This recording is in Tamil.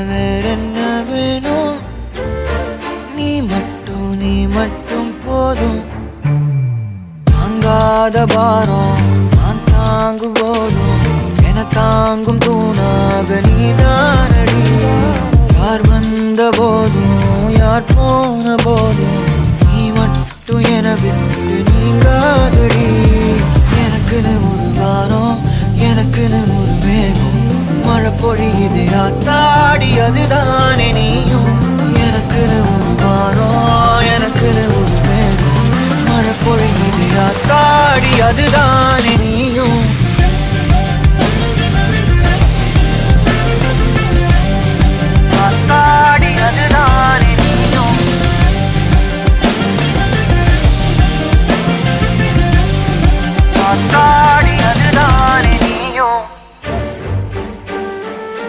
வேறென்ன வேணும் நீ மட்டும் போதும் தாங்காத பாரம் நான் தாங்கும் போதும் என தாங்கும் தூணாக நீதானடி யார் வந்த போதும் யார் போன போதும் நீ மட்டும் என விட்டு நீங்காதடி எனக்குன்னு ஒரு வானம் எனக்குன்னு ஒரு மேகம் மழை பொழியுது ஆத்தாடி அதுதானே நீயும் எனக்குன்னு ஒரு வானம் எனக்குன்னு ஒரு மேகம் மழை பொழியுது ஆத்தாடி அதுதானே நீயும்